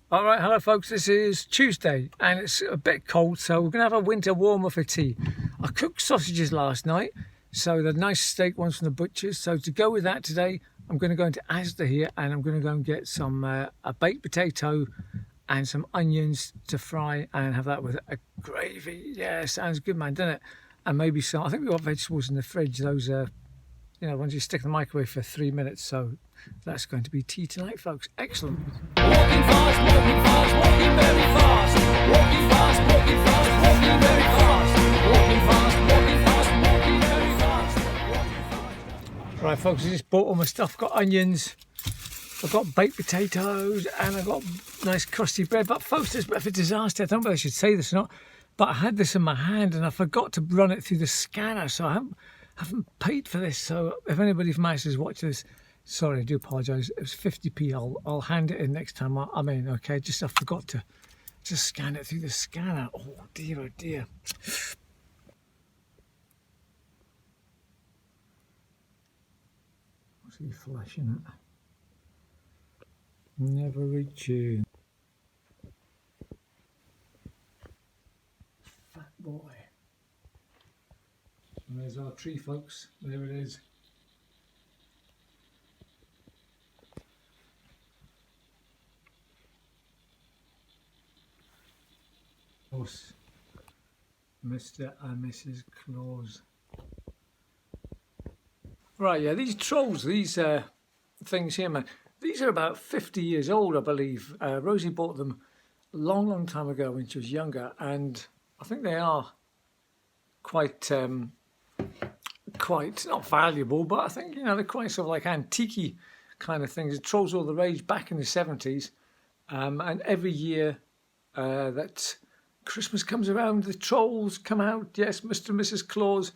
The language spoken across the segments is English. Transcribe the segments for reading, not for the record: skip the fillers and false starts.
All right, hello folks, this is Tuesday and it's a bit cold, so we're gonna have a winter warmer for tea. I cooked sausages last night, so the nice steak ones from the butchers. So to go with that today, I'm gonna go into ASDA here and I'm gonna go and get some a baked potato and some onions to fry and have that with a gravy. Yeah, sounds good, man, doesn't it? And maybe some, I think we've got vegetables in the fridge, those ones you stick in the microwave for 3 minutes. So that's going to be tea tonight, folks. Excellent. Walking fast, walking fast, walking very fast. Walking fast, walking fast, walking very fast. Walking fast, walking fast, walking very fast. Walking fast. Right, folks, I just bought all my stuff. Got onions, I've got baked potatoes, and I've got nice crusty bread. But folks, there's a bit of a disaster. I don't know if I should say this or not, but I had this in my hand and I forgot to run it through the scanner, so I haven't paid for this. So if anybody from Mass is watching this, sorry, I do apologise. It was 50p. I'll hand it in next time. Okay. Just I forgot to just scan it through the scanner. Oh dear, oh dear. What's he flashing at? Never return. Fat boy. And there's our tree, folks. There it is. Of course, Mr. and Mrs. Claus. Right, yeah, these trolls, these things here, man, these are about 50 years old, I believe. Rosie bought them a long, long time ago when she was younger, and I think they are quite not valuable, but I think, they're quite sort of like antique-y kind of things. The trolls were all the rage back in the 70s, and every year that Christmas comes around, the trolls come out. Yes, Mr. and Mrs. Claus,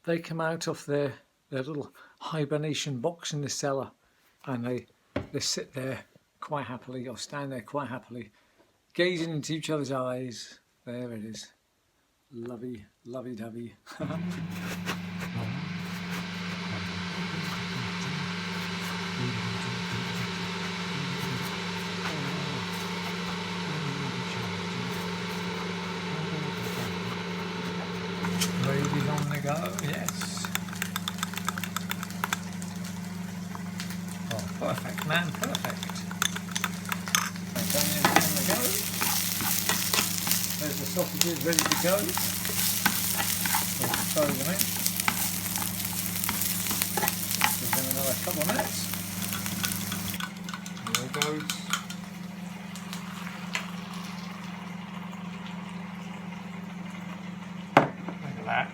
they come out of their little hibernation box in the cellar, and they sit there quite happily, or stand there quite happily, gazing into each other's eyes. There it is. Lovey-dovey. Gravy's on the go, yes. Oh, perfect, man, perfect. Onions on the go. There's the sausages ready to go. We'll throw them in. Give them another couple of minutes. There it goes. That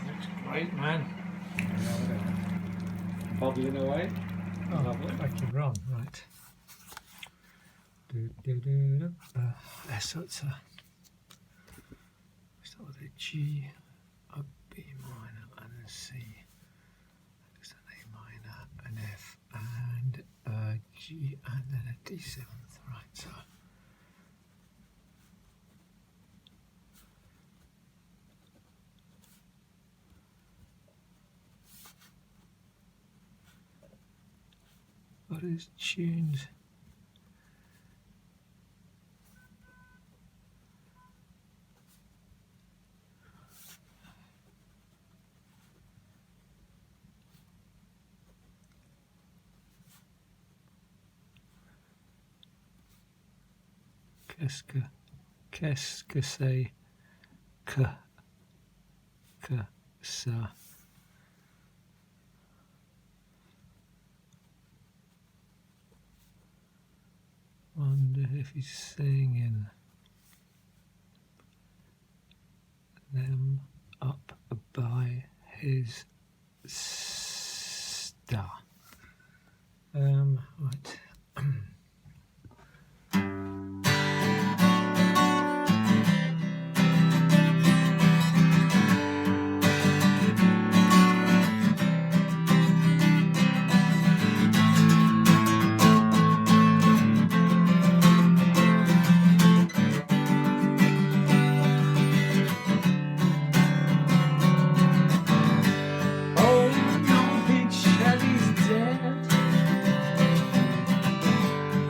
looks great, man. Bobbling away. Oh, lovely. Like you're wrong, right. So it's start with a G, a B minor, and a C. It's an A minor, an F, and a G, and then a D7th. Right, so. What is tunes? Qu'est-ce que c'est que ça? Wonder if he's singing them up by his star. Right.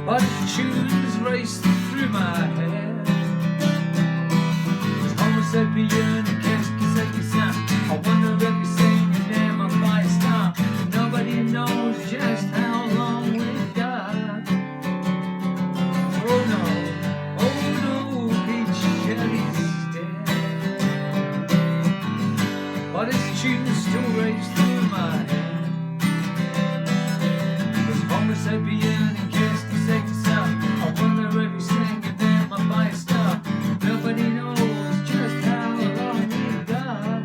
But choose race through my head. It's Homo sapien and qu'est-ce que c'est que ça? I wonder if you're singing them up by a star. Nobody knows just how long we've got. Oh no, Peach Shelley's dead. But his tunes still race through my head. It's Homo sapien and qu'est-ce que c'est que ça? I wonder if you're singing them up by a star. Nobody knows just how long we've got.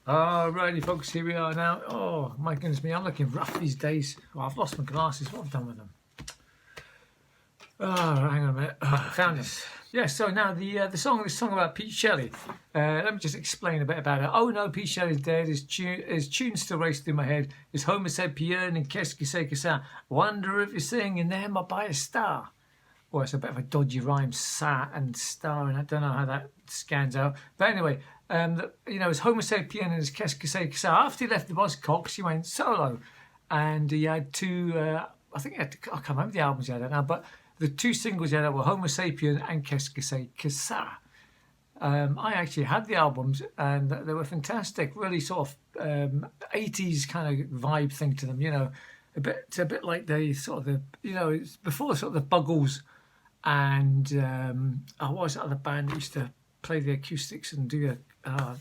Alrighty folks, here we are now. Oh my goodness me, I'm looking rough these days. Oh, I've lost my glasses, what have I done with them? Oh, hang on a minute, I found this. Yeah, so now the song about Pete Shelley. Let me just explain a bit about it. Oh no, Pete Shelley's dead, his tune still raced through my head. His Homo sapien and qu'est-ce que c'est que ça? Wonder if you're singing them up by a star. Well, it's a bit of a dodgy rhyme, sa and star, and I don't know how that scans out. But anyway, his Homo sapien and his qu'est-ce que c'est que ça. After he left the Buzzcocks, he went solo, and he had two. I think I can't remember the albums he had now, but the two singles he had were Homo sapien and qu'est-ce que c'est que ça. I actually had the albums, and they were fantastic. Really sort of 80s kind of vibe thing to them, a bit like the sort of the it's before sort of the Buggles. And what was that other band that used to play the acoustics and do what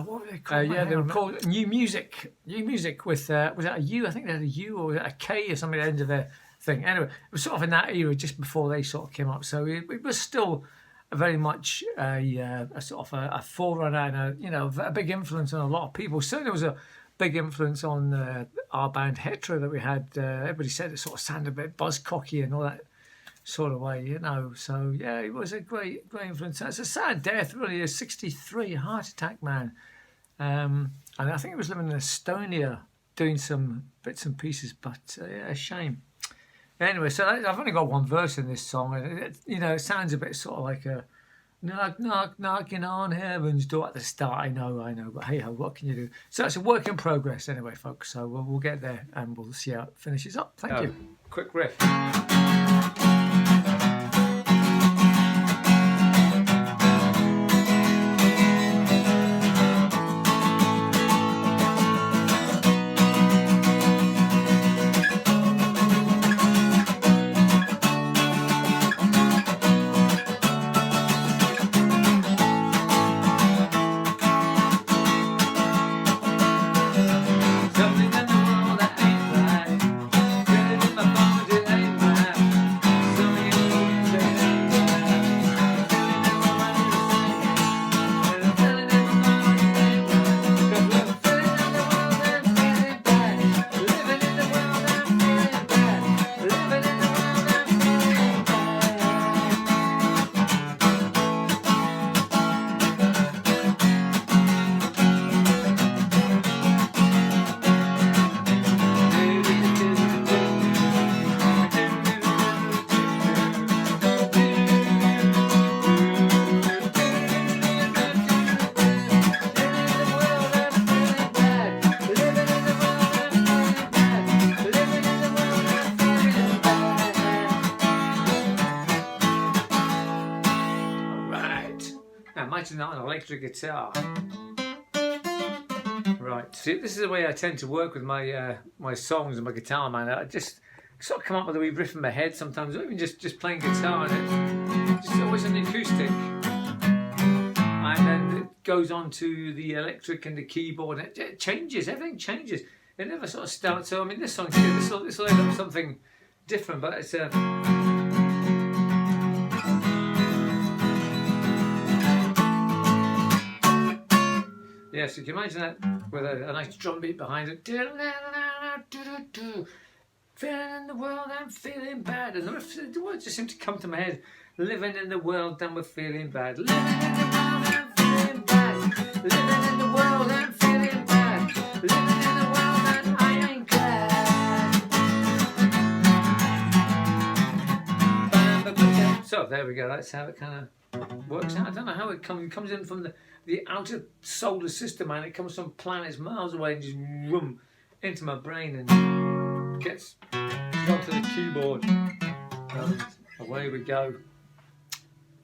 were they called? They were called New Music. New Music with was that a U? I think they had a U or a K or something at the end of their thing. Anyway, it was sort of in that era just before they sort of came up. So it was still very much a sort of a forerunner and a big influence on a lot of people. Certainly, was a big influence on our band Hetero that we had. Everybody said it sort of sounded a bit buzzcocky and all that sort of way, So yeah, it was a great influence. It's a sad death, really. A 63 heart attack man, and I think he was living in Estonia doing some bits and pieces. But yeah, a shame. Anyway, so I've only got one verse in this song, and it sounds a bit sort of like a knock, knock, knocking on heaven's door at the start. I know, but hey ho, what can you do? So it's a work in progress, anyway, folks. So we'll get there, and we'll see how it finishes up. Thank you. Quick riff. Imagine that on an electric guitar. Right, see, this is the way I tend to work with my my songs and my guitar, man. I just sort of come up with a wee riff in my head sometimes, or even just playing guitar, and it's just always an acoustic. And then it goes on to the electric and the keyboard, and it changes, everything changes. It never sort of starts. So, I mean, this song here, this will end up something different, but it's a... Yeah, so you can imagine that with a nice drum beat behind it. Feeling in the world, I'm feeling bad. And the words just seem to come to my head. Living in the world, and we're feeling bad. Living in the world, I'm feeling bad. Living there we go. That's how it kind of works out. I don't know how it comes in from the outer solar system, and it comes from planets miles away and just room into my brain and gets onto the keyboard. And away we go.